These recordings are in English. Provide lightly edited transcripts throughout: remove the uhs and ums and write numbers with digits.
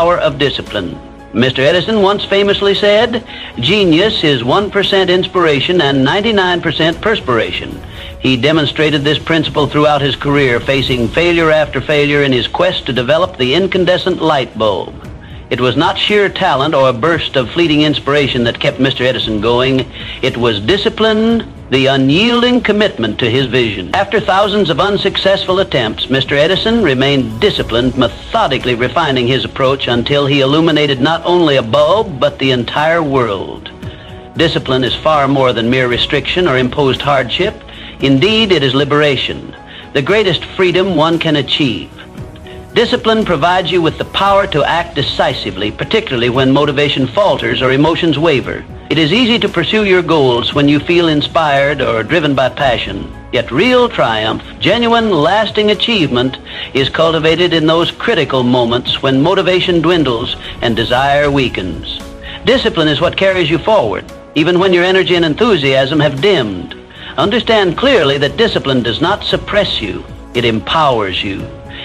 power of discipline. Mr. Edison once famously said, "Genius is 1% inspiration and 99% perspiration." He demonstrated this principle throughout his career, facing failure after failure in his quest to develop the incandescent light bulb. It was not sheer talent or a burst of fleeting inspiration that kept Mr. Edison going. It was discipline, the unyielding commitment to his vision. After thousands of unsuccessful attempts, Mr. Edison remained disciplined, methodically refining his approach until he illuminated not only a bulb, but the entire world. Discipline is far more than mere restriction or imposed hardship. Indeed, it is liberation, the greatest freedom one can achieve. Discipline provides you with the power to act decisively, particularly when motivation falters or emotions waver. It is easy to pursue your goals when you feel inspired or driven by passion. Yet real triumph, genuine, lasting achievement is cultivated in those critical moments when motivation dwindles and desire weakens. Discipline is what carries you forward, even when your energy and enthusiasm have dimmed. Understand clearly that discipline does not suppress you, it empowers you.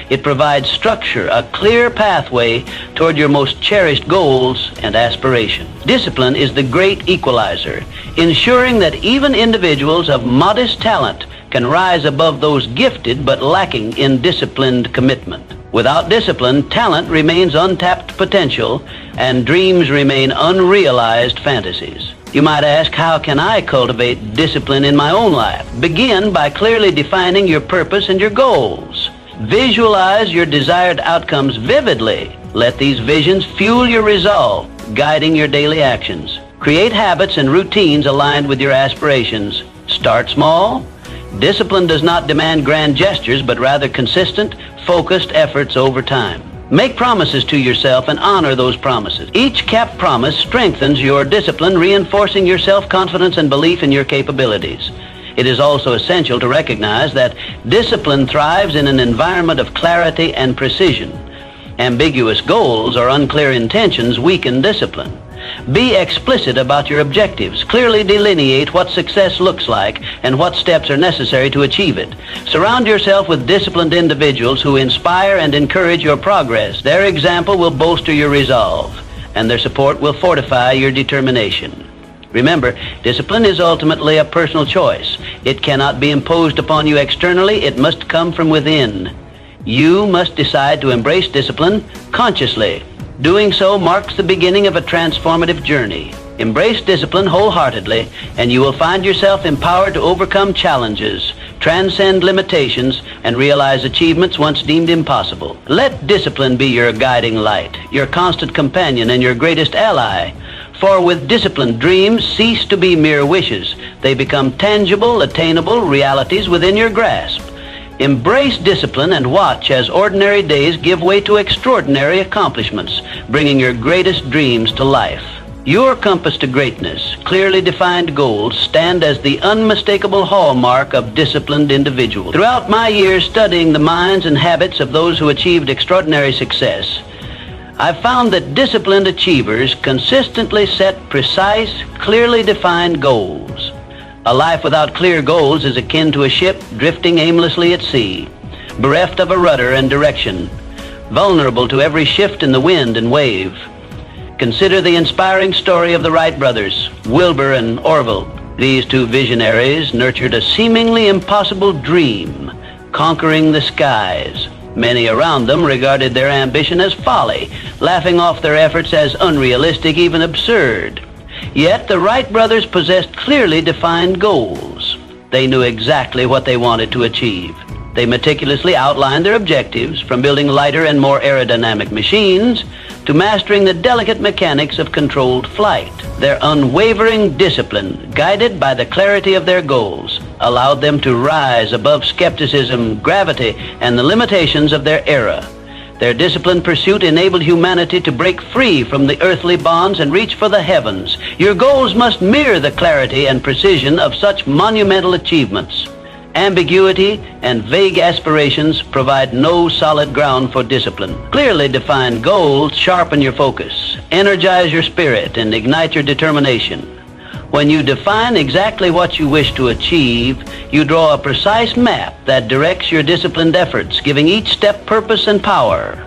It provides structure, a clear pathway toward your most cherished goals and aspirations. Discipline is the great equalizer, ensuring that even individuals of modest talent can rise above those gifted but lacking in disciplined commitment. Without discipline, talent remains untapped potential and dreams remain unrealized fantasies. You might ask, how can I cultivate discipline in my own life? Begin by clearly defining your purpose and your goals. Visualize your desired outcomes vividly. Let these visions fuel your resolve, guiding your daily actions. Create habits and routines aligned with your aspirations. Start small. Discipline does not demand grand gestures, but rather consistent, focused efforts over time. Make promises to yourself and honor those promises. Each kept promise strengthens your discipline, reinforcing your self-confidence and belief in your capabilities. It is also essential to recognize that discipline thrives in an environment of clarity and precision. Ambiguous goals or unclear intentions weaken discipline. Be explicit about your objectives. Clearly delineate what success looks like and what steps are necessary to achieve it. Surround yourself with disciplined individuals who inspire and encourage your progress. Their example will bolster your resolve, and their support will fortify your determination. Remember, discipline is ultimately a personal choice. It cannot be imposed upon you externally. It must come from within. You must decide to embrace discipline consciously. Doing so marks the beginning of a transformative journey. Embrace discipline wholeheartedly, and you will find yourself empowered to overcome challenges, transcend limitations, and realize achievements once deemed impossible. Let discipline be your guiding light, your constant companion, and your greatest ally. For with discipline, dreams cease to be mere wishes. They become tangible, attainable realities within your grasp. Embrace discipline and watch as ordinary days give way to extraordinary accomplishments, bringing your greatest dreams to life. Your compass to greatness, clearly defined goals, stand as the unmistakable hallmark of disciplined individuals. Throughout my years studying the minds and habits of those who achieved extraordinary success, I've found that disciplined achievers consistently set precise, clearly defined goals. A life without clear goals is akin to a ship drifting aimlessly at sea, bereft of a rudder and direction, vulnerable to every shift in the wind and wave. Consider the inspiring story of the Wright brothers, Wilbur and Orville. These two visionaries nurtured a seemingly impossible dream, conquering the skies. Many around them regarded their ambition as folly, laughing off their efforts as unrealistic, even absurd. Yet the Wright brothers possessed clearly defined goals. They knew exactly what they wanted to achieve. They meticulously outlined their objectives, from building lighter and more aerodynamic machines to mastering the delicate mechanics of controlled flight. Their unwavering discipline, guided by the clarity of their goals, allowed them to rise above skepticism, gravity, and the limitations of their era. Their disciplined pursuit enabled humanity to break free from the earthly bonds and reach for the heavens. Your goals must mirror the clarity and precision of such monumental achievements. Ambiguity and vague aspirations provide no solid ground for discipline. Clearly defined goals sharpen your focus, energize your spirit, and ignite your determination. When you define exactly what you wish to achieve, you draw a precise map that directs your disciplined efforts, giving each step purpose and power.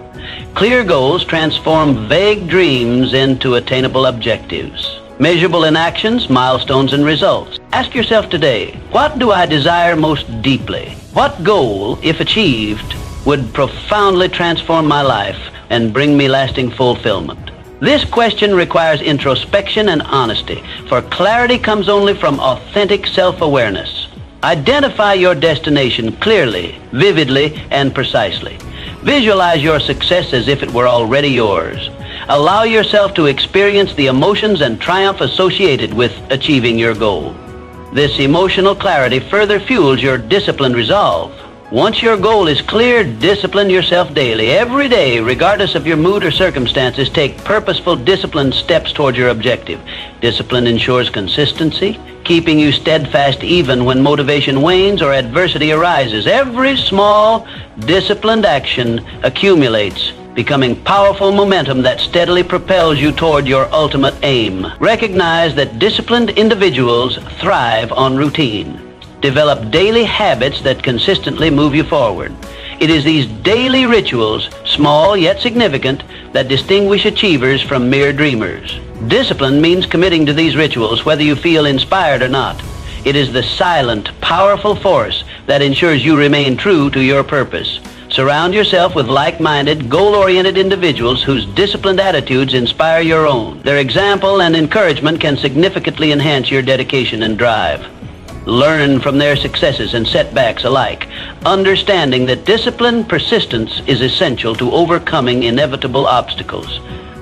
Clear goals transform vague dreams into attainable objectives. Measurable in actions, milestones, and results. Ask yourself today, what do I desire most deeply? What goal, if achieved, would profoundly transform my life and bring me lasting fulfillment? This question requires introspection and honesty, for clarity comes only from authentic self-awareness. Identify your destination clearly, vividly, and precisely. Visualize your success as if it were already yours. Allow yourself to experience the emotions and triumph associated with achieving your goal. This emotional clarity further fuels your disciplined resolve. Once your goal is clear, discipline yourself daily. Every day, regardless of your mood or circumstances, take purposeful, disciplined steps toward your objective. Discipline ensures consistency, keeping you steadfast even when motivation wanes or adversity arises. Every small, disciplined action accumulates, becoming powerful momentum that steadily propels you toward your ultimate aim. Recognize that disciplined individuals thrive on routine. Develop daily habits that consistently move you forward. It is these daily rituals, small yet significant, that distinguish achievers from mere dreamers. Discipline means committing to these rituals whether you feel inspired or not. It is the silent, powerful force that ensures you remain true to your purpose. Surround yourself with like-minded, goal-oriented individuals whose disciplined attitudes inspire your own. Their example and encouragement can significantly enhance your dedication and drive. Learn from their successes and setbacks alike, understanding that disciplined persistence is essential to overcoming inevitable obstacles.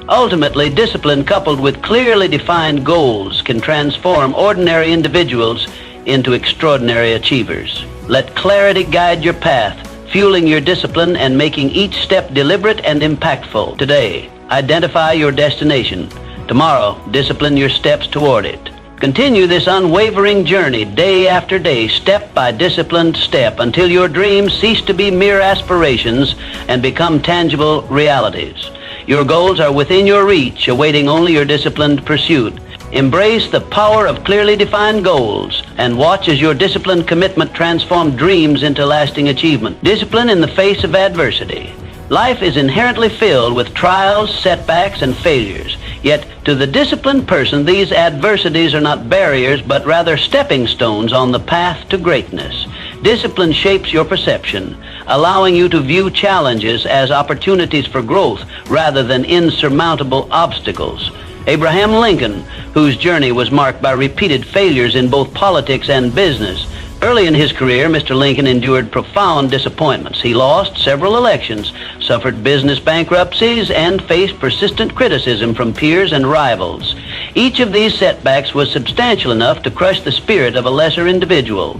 Ultimately, discipline coupled with clearly defined goals can transform ordinary individuals into extraordinary achievers. Let clarity guide your path, fueling your discipline and making each step deliberate and impactful. Today, identify your destination. Tomorrow, discipline your steps toward it. Continue this unwavering journey day after day, step by disciplined step, until your dreams cease to be mere aspirations and become tangible realities. Your goals are within your reach, awaiting only your disciplined pursuit. Embrace the power of clearly defined goals and watch as your disciplined commitment transforms dreams into lasting achievement. Discipline in the face of adversity. Life is inherently filled with trials, setbacks, and failures. Yet, to the disciplined person, these adversities are not barriers, but rather stepping stones on the path to greatness. Discipline shapes your perception, allowing you to view challenges as opportunities for growth rather than insurmountable obstacles. Abraham Lincoln, whose journey was marked by repeated failures in both politics and business. Early in his career, Mr. Lincoln endured profound disappointments. He lost several elections, suffered business bankruptcies, and faced persistent criticism from peers and rivals. Each of these setbacks was substantial enough to crush the spirit of a lesser individual.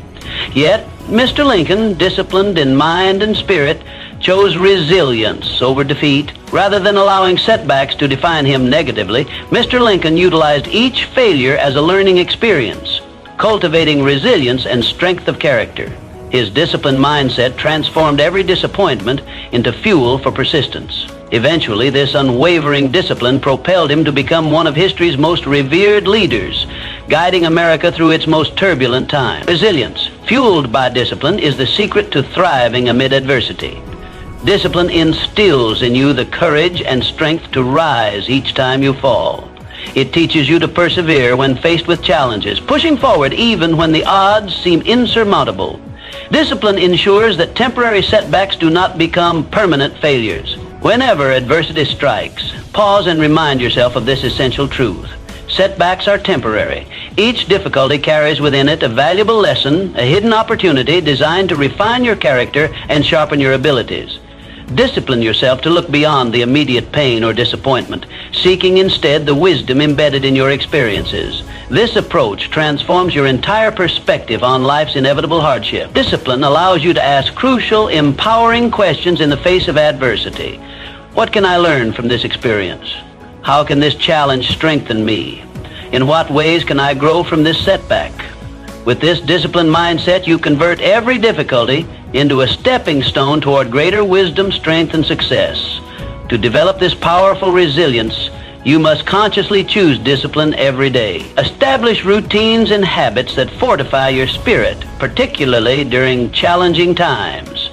Yet, Mr. Lincoln, disciplined in mind and spirit, chose resilience over defeat. Rather than allowing setbacks to define him negatively, Mr. Lincoln utilized each failure as a learning experience, cultivating resilience and strength of character. His disciplined mindset transformed every disappointment into fuel for persistence. Eventually, this unwavering discipline propelled him to become one of history's most revered leaders, guiding America through its most turbulent time. Resilience, fueled by discipline, is the secret to thriving amid adversity. Discipline instills in you the courage and strength to rise each time you fall. It teaches you to persevere when faced with challenges, pushing forward even when the odds seem insurmountable. Discipline ensures that temporary setbacks do not become permanent failures. Whenever adversity strikes, pause and remind yourself of this essential truth. Setbacks are temporary. Each difficulty carries within it a valuable lesson, a hidden opportunity designed to refine your character and sharpen your abilities. Discipline yourself to look beyond the immediate pain or disappointment, seeking instead the wisdom embedded in your experiences. This approach transforms your entire perspective on life's inevitable hardship. Discipline allows you to ask crucial, empowering questions in the face of adversity. What can I learn from this experience? How can this challenge strengthen me? In what ways can I grow from this setback? With this disciplined mindset, you convert every difficulty into a stepping stone toward greater wisdom, strength, and success. To develop this powerful resilience, you must consciously choose discipline every day. Establish routines and habits that fortify your spirit, particularly during challenging times.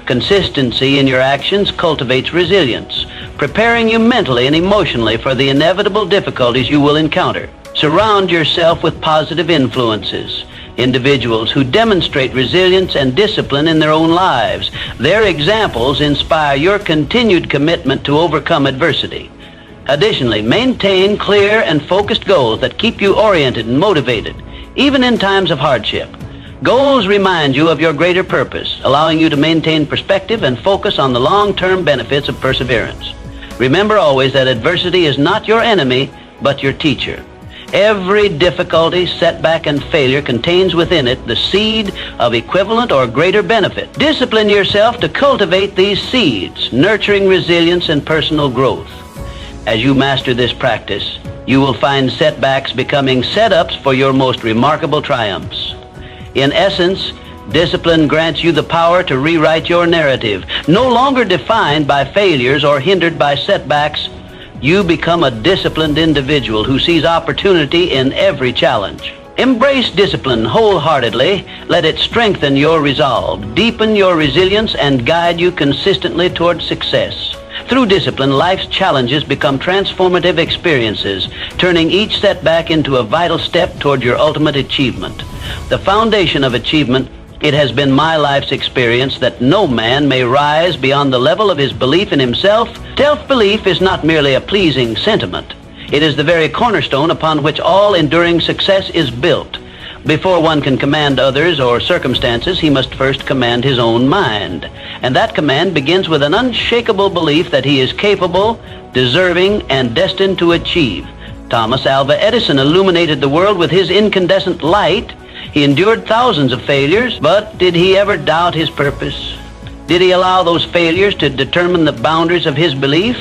Consistency in your actions cultivates resilience, preparing you mentally and emotionally for the inevitable difficulties you will encounter. Surround yourself with positive influences, individuals who demonstrate resilience and discipline in their own lives. Their examples inspire your continued commitment to overcome adversity. Additionally, maintain clear and focused goals that keep you oriented and motivated, even in times of hardship. Goals remind you of your greater purpose, allowing you to maintain perspective and focus on the long-term benefits of perseverance. Remember always that adversity is not your enemy, but your teacher. Every difficulty, setback, and failure contains within it the seed of equivalent or greater benefit. Discipline yourself to cultivate these seeds, nurturing resilience and personal growth. As you master this practice, you will find setbacks becoming setups for your most remarkable triumphs. In essence, discipline grants you the power to rewrite your narrative. No longer defined by failures or hindered by setbacks, you become a disciplined individual who sees opportunity in every challenge. Embrace discipline wholeheartedly. Let it strengthen your resolve, deepen your resilience, and guide you consistently toward success. Through discipline, life's challenges become transformative experiences, turning each setback into a vital step toward your ultimate achievement. The foundation of achievement, it has been my life's experience that no man may rise beyond the level of his belief in himself. Self-belief is not merely a pleasing sentiment. It is the very cornerstone upon which all enduring success is built. Before one can command others or circumstances, he must first command his own mind. And that command begins with an unshakable belief that he is capable, deserving, and destined to achieve. Thomas Alva Edison illuminated the world with his incandescent light. He endured thousands of failures, but did he ever doubt his purpose? Did he allow those failures to determine the boundaries of his belief?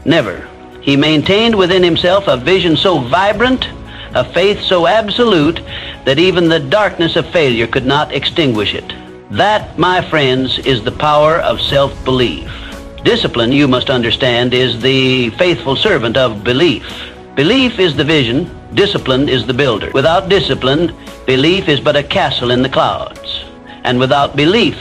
Never. He maintained within himself a vision so vibrant, a faith so absolute, that even the darkness of failure could not extinguish it. That, my friends, is the power of self-belief. Discipline, you must understand, is the faithful servant of belief. Belief is the vision, discipline is the builder. Without discipline, belief is but a castle in the clouds. And without belief,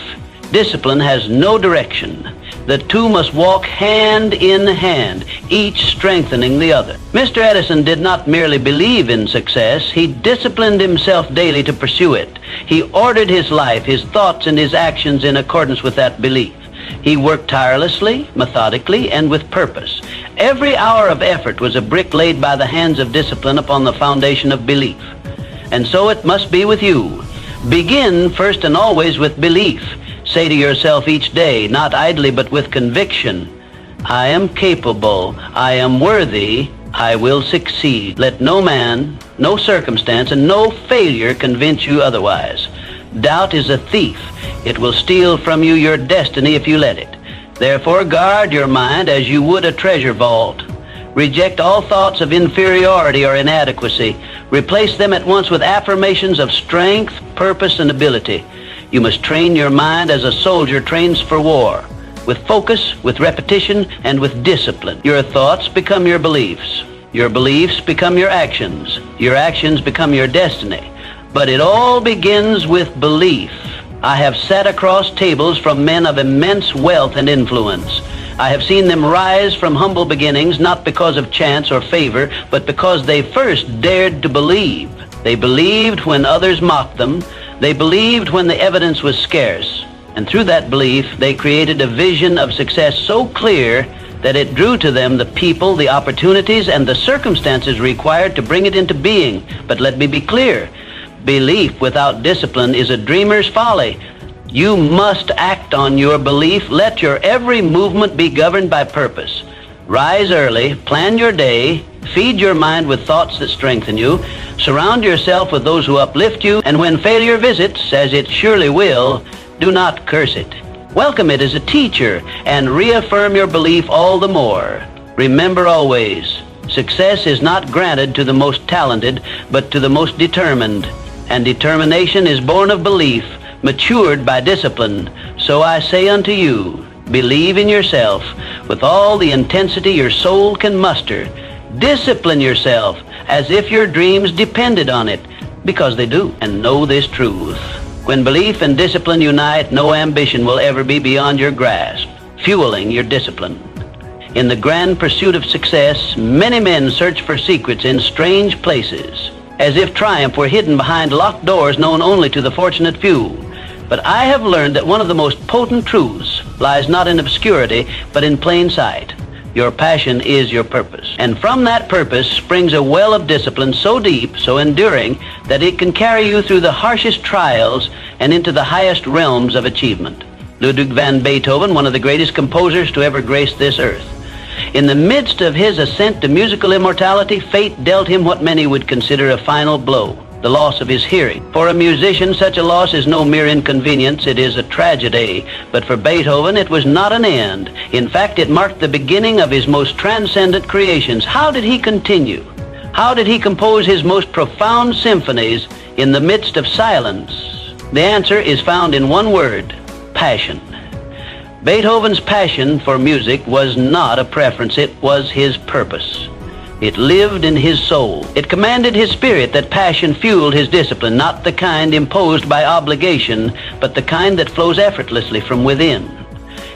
discipline has no direction. The two must walk hand in hand, each strengthening the other. Mr. Edison did not merely believe in success, he disciplined himself daily to pursue it. He ordered his life, his thoughts, and his actions in accordance with that belief. He worked tirelessly, methodically, and with purpose. Every hour of effort was a brick laid by the hands of discipline upon the foundation of belief. And so it must be with you. Begin first and always with belief. Say to yourself each day, not idly but with conviction, I am capable, I am worthy, I will succeed. Let no man, no circumstance, and no failure convince you otherwise. Doubt is a thief. It will steal from you your destiny if you let it. Therefore, guard your mind as you would a treasure vault. Reject all thoughts of inferiority or inadequacy. Replace them at once with affirmations of strength, purpose, and ability. You must train your mind as a soldier trains for war, with focus, with repetition, and with discipline. Your thoughts become your beliefs. Your beliefs become your actions. Your actions become your destiny. But it all begins with belief. I have sat across tables from men of immense wealth and influence. I have seen them rise from humble beginnings, not because of chance or favor, but because they first dared to believe. They believed when others mocked them. They believed when the evidence was scarce. And through that belief, they created a vision of success so clear that it drew to them the people, the opportunities, and the circumstances required to bring it into being. But let me be clear. Belief without discipline is a dreamer's folly. You must act on your belief. Let your every movement be governed by purpose. Rise early, plan your day, feed your mind with thoughts that strengthen you, surround yourself with those who uplift you, and when failure visits, as it surely will, do not curse it. Welcome it as a teacher and reaffirm your belief all the more. Remember always, success is not granted to the most talented, but to the most determined. And determination is born of belief, matured by discipline. So I say unto you, believe in yourself with all the intensity your soul can muster. Discipline yourself as if your dreams depended on it, because they do. And know this truth. When belief and discipline unite, no ambition will ever be beyond your grasp, fueling your discipline. In the grand pursuit of success, many men search for secrets in strange places, as if triumph were hidden behind locked doors known only to the fortunate few. But I have learned that one of the most potent truths lies not in obscurity, but in plain sight. Your passion is your purpose. And from that purpose springs a well of discipline so deep, so enduring, that it can carry you through the harshest trials and into the highest realms of achievement. Ludwig van Beethoven, one of the greatest composers to ever grace this earth. In the midst of his ascent to musical immortality, fate dealt him what many would consider a final blow, the loss of his hearing. For a musician, such a loss is no mere inconvenience, it is a tragedy. But for Beethoven, it was not an end. In fact, it marked the beginning of his most transcendent creations. How did he continue? How did he compose his most profound symphonies in the midst of silence? The answer is found in one word: passion. Beethoven's passion for music was not a preference, it was his purpose. It lived in his soul. It commanded his spirit. That passion fueled his discipline, not the kind imposed by obligation, but the kind that flows effortlessly from within.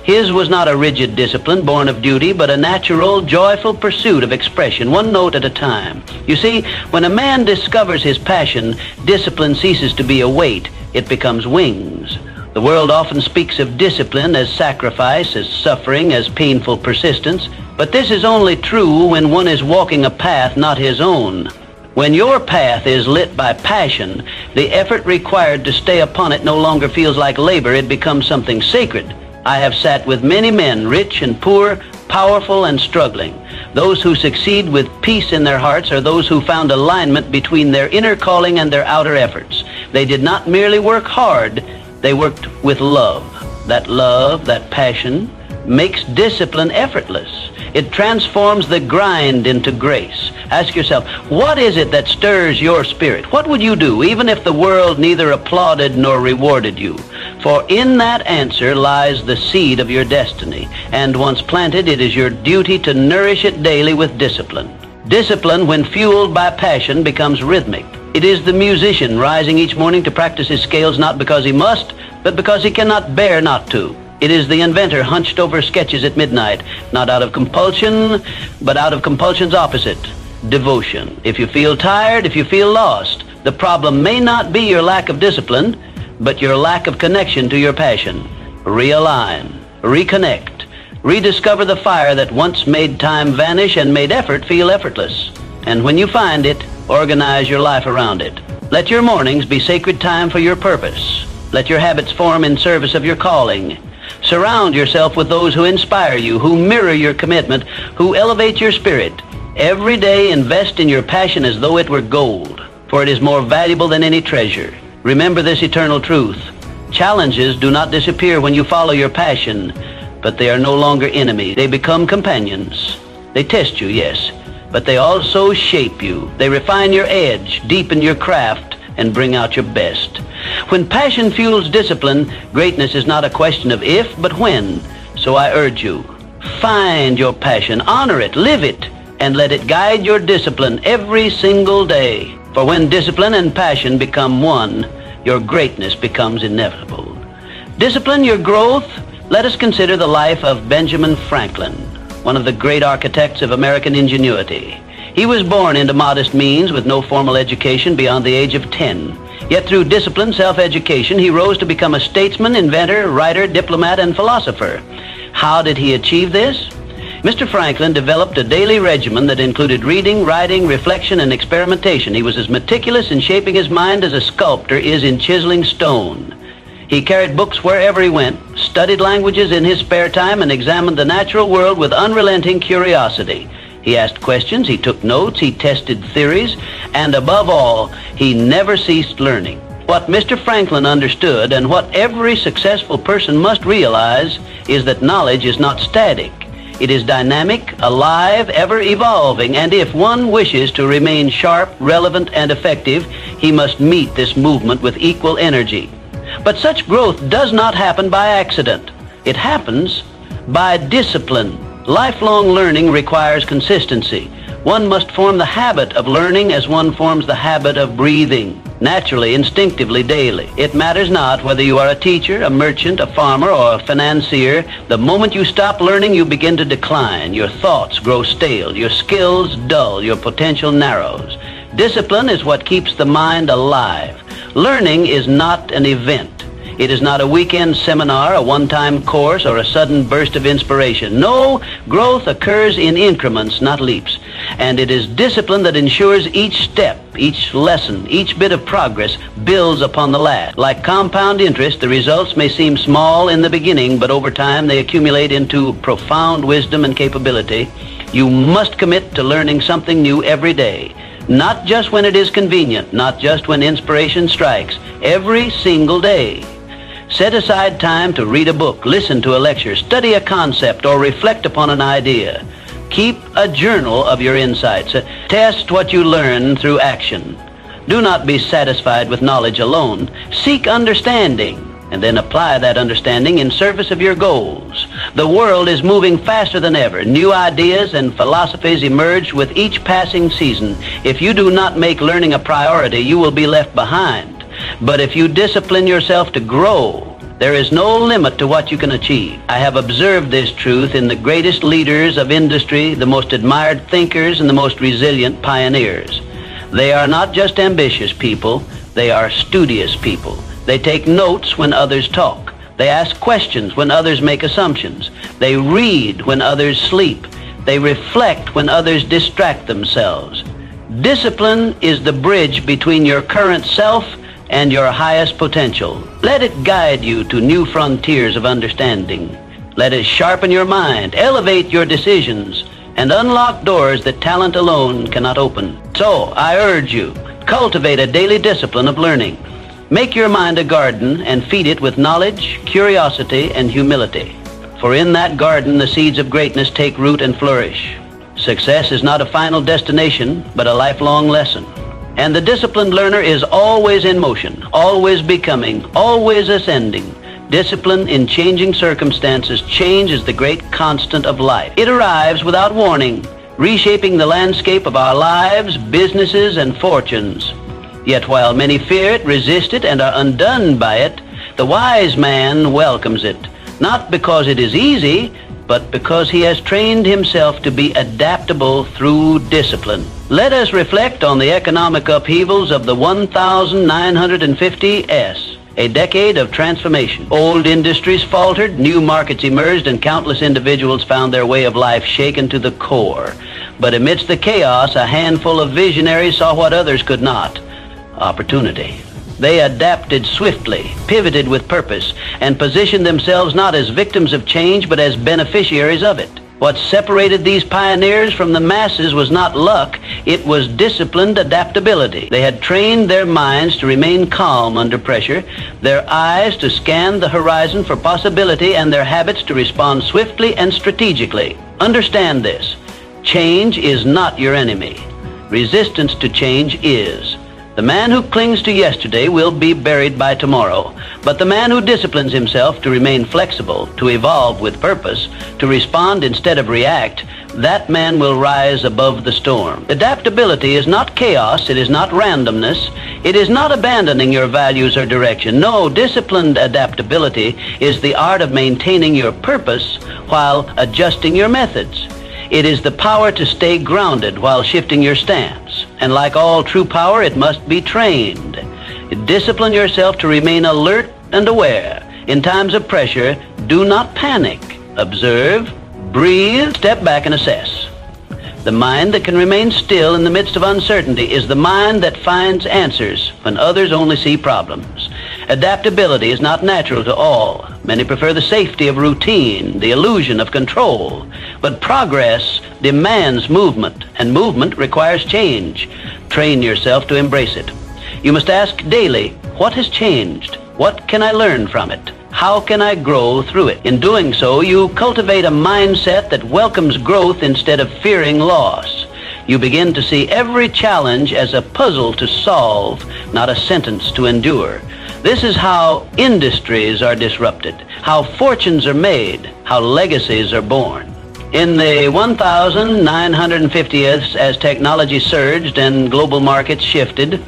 His was not a rigid discipline born of duty, but a natural, joyful pursuit of expression, one note at a time. You see, when a man discovers his passion, discipline ceases to be a weight. It becomes wings. The world often speaks of discipline as sacrifice, as suffering, as painful persistence. But this is only true when one is walking a path not his own. When your path is lit by passion, the effort required to stay upon it no longer feels like labor, it becomes something sacred. I have sat with many men, rich and poor, powerful and struggling. Those who succeed with peace in their hearts are those who found alignment between their inner calling and their outer efforts. They did not merely work hard, they worked with love. That passion, makes discipline effortless. It transforms the grind into grace. Ask yourself, what is it that stirs your spirit? What would you do even if the world neither applauded nor rewarded you? For in that answer lies the seed of your destiny, and once planted, it is your duty to nourish it daily with discipline. Discipline, when fueled by passion, becomes rhythmic. It is the musician rising each morning to practice his scales not because he must, but because he cannot bear not to. It is the inventor hunched over sketches at midnight, not out of compulsion, but out of compulsion's opposite, devotion. If you feel tired, if you feel lost, the problem may not be your lack of discipline, but your lack of connection to your passion. Realign, reconnect, rediscover the fire that once made time vanish and made effort feel effortless. And when you find it, organize your life around it. Let your mornings be sacred time for your purpose. Let your habits form in service of your calling. Surround yourself with those who inspire you, who mirror your commitment, who elevate your spirit. Every day invest in your passion as though it were gold, for it is more valuable than any treasure. Remember this eternal truth. Challenges do not disappear when you follow your passion, but they are no longer enemies. They become companions. They test you, yes, but they also shape you. They refine your edge, deepen your craft, and bring out your best. When passion fuels discipline, greatness is not a question of if, but when. So I urge you, find your passion, honor it, live it, and let it guide your discipline every single day. For when discipline and passion become one, your greatness becomes inevitable. Discipline your growth. Let us consider the life of Benjamin Franklin, one of the great architects of American ingenuity. He was born into modest means with no formal education beyond the age of 10. Yet through discipline, self-education, he rose to become a statesman, inventor, writer, diplomat, and philosopher. How did he achieve this? Mr. Franklin developed a daily regimen that included reading, writing, reflection, and experimentation. He was as meticulous in shaping his mind as a sculptor is in chiseling stone. He carried books wherever he went, studied languages in his spare time, and examined the natural world with unrelenting curiosity. He asked questions, he took notes, he tested theories, and above all, he never ceased learning. What Mr. Franklin understood, and what every successful person must realize, is that knowledge is not static. It is dynamic, alive, ever evolving, and if one wishes to remain sharp, relevant, and effective, he must meet this movement with equal energy. But such growth does not happen by accident. It happens by discipline. Lifelong learning requires consistency. One must form the habit of learning as one forms the habit of breathing. naturally, instinctively, daily. It matters not whether you are a teacher, a merchant, a farmer, or a financier. The moment you stop learning, you begin to decline. Your thoughts grow stale, your skills dull, your potential narrows. Discipline is what keeps the mind alive. Learning is not an event. It is not a weekend seminar, a one-time course, or a sudden burst of inspiration. No, growth occurs in increments, not leaps. And it is discipline that ensures each step, each lesson, each bit of progress builds upon the last. Like compound interest, the results may seem small in the beginning, but over time they accumulate into profound wisdom and capability. You must commit to learning something new every day. Not just when it is convenient, not just when inspiration strikes, every single day. Set aside time to read a book, listen to a lecture, study a concept, or reflect upon an idea. Keep a journal of your insights. Test what you learn through action. Do not be satisfied with knowledge alone. Seek understanding, and then apply that understanding in service of your goals. The world is moving faster than ever. New ideas and philosophies emerge with each passing season. If you do not make learning a priority, you will be left behind. But if you discipline yourself to grow, there is no limit to what you can achieve. I have observed this truth in the greatest leaders of industry, the most admired thinkers, and the most resilient pioneers. They are not just ambitious people, they are studious people. They take notes when others talk. They ask questions when others make assumptions. They read when others sleep. They reflect when others distract themselves. Discipline is the bridge between your current self and your highest potential. Let it guide you to new frontiers of understanding. Let it sharpen your mind, elevate your decisions, and unlock doors that talent alone cannot open. So, I urge you, cultivate a daily discipline of learning. Make your mind a garden and feed it with knowledge, curiosity, and humility. For in that garden, the seeds of greatness take root and flourish. Success is not a final destination, but a lifelong lesson. And the disciplined learner is always in motion, always becoming, always ascending. Discipline in changing circumstances. Change is the great constant of life. It arrives without warning, reshaping the landscape of our lives, businesses, and fortunes. Yet while many fear it, resist it, and are undone by it, the wise man welcomes it, not because it is easy, but because he has trained himself to be adaptable through discipline. Let us reflect on the economic upheavals of the 1950s, a decade of transformation. Old industries faltered, new markets emerged, and countless individuals found their way of life shaken to the core. But amidst the chaos, a handful of visionaries saw what others could not: opportunity. They adapted swiftly, pivoted with purpose, and positioned themselves not as victims of change, but as beneficiaries of it. What separated these pioneers from the masses was not luck, it was disciplined adaptability. They had trained their minds to remain calm under pressure, their eyes to scan the horizon for possibility, and their habits to respond swiftly and strategically. Understand this: change is not your enemy. Resistance to change is. The man who clings to yesterday will be buried by tomorrow, but the man who disciplines himself to remain flexible, to evolve with purpose, to respond instead of react, that man will rise above the storm. Adaptability is not chaos, it is not randomness, it is not abandoning your values or direction. No, disciplined adaptability is the art of maintaining your purpose while adjusting your methods. It is the power to stay grounded while shifting your stance. And like all true power, it must be trained. Discipline yourself to remain alert and aware. In times of pressure, do not panic. Observe, breathe, step back and assess. The mind that can remain still in the midst of uncertainty is the mind that finds answers when others only see problems. Adaptability is not natural to all. Many prefer the safety of routine, the illusion of control. But progress demands movement, and movement requires change. Train yourself to embrace it. You must ask daily, what has changed? What can I learn from it? How can I grow through it? In doing so, you cultivate a mindset that welcomes growth instead of fearing loss. You begin to see every challenge as a puzzle to solve, not a sentence to endure. This is how industries are disrupted, how fortunes are made, how legacies are born. In the 1950s, as technology surged and global markets shifted,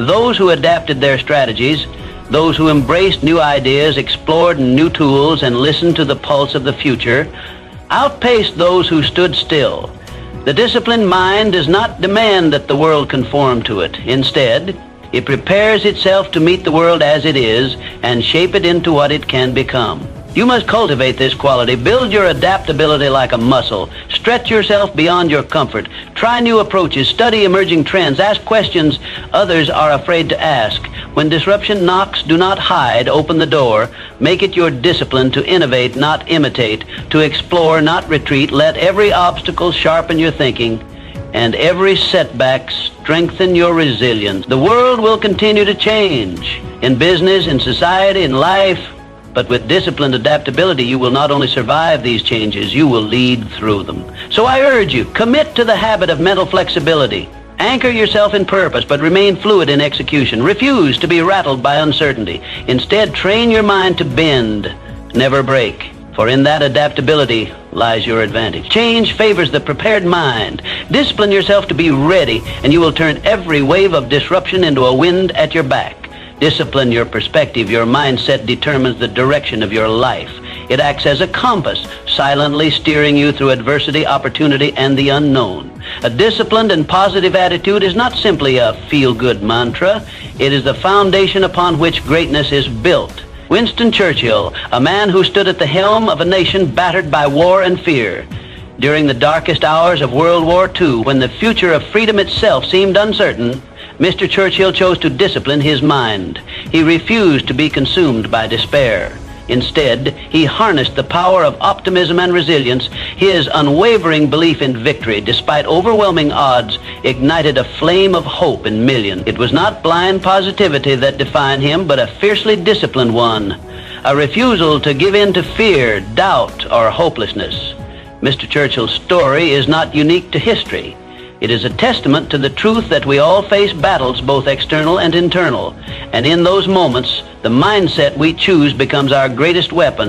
Those who adapted their strategies, those who embraced new ideas, explored new tools, and listened to the pulse of the future, outpaced those who stood still. The disciplined mind does not demand that the world conform to it. Instead, it prepares itself to meet the world as it is and shape it into what it can become. You must cultivate this quality. Build your adaptability like a muscle. Stretch yourself beyond your comfort. Try new approaches. Study emerging trends. Ask questions others are afraid to ask. When disruption knocks, do not hide. Open the door. Make it your discipline to innovate, not imitate, to explore, not retreat. Let every obstacle sharpen your thinking, and every setback strengthen your resilience. The world will continue to change in business, in society, in life. But with disciplined adaptability, you will not only survive these changes, you will lead through them. So I urge you, commit to the habit of mental flexibility. Anchor yourself in purpose, but remain fluid in execution. Refuse to be rattled by uncertainty. Instead, train your mind to bend, never break. For in that adaptability lies your advantage. Change favors the prepared mind. Discipline yourself to be ready, and you will turn every wave of disruption into a wind at your back. Discipline your perspective. Your mindset determines the direction of your life. It acts as a compass, silently steering you through adversity, opportunity, and the unknown. A disciplined and positive attitude is not simply a feel-good mantra. It is the foundation upon which greatness is built. Winston Churchill, a man who stood at the helm of a nation battered by war and fear. During the darkest hours of World War II, when the future of freedom itself seemed uncertain, Mr. Churchill chose to discipline his mind. He refused to be consumed by despair. Instead, he harnessed the power of optimism and resilience. His unwavering belief in victory, despite overwhelming odds, ignited a flame of hope in millions. It was not blind positivity that defined him, but a fiercely disciplined one. A refusal to give in to fear, doubt, or hopelessness. Mr. Churchill's story is not unique to history. It is a testament to the truth that we all face battles, both external and internal. And in those moments, the mindset we choose becomes our greatest weapon.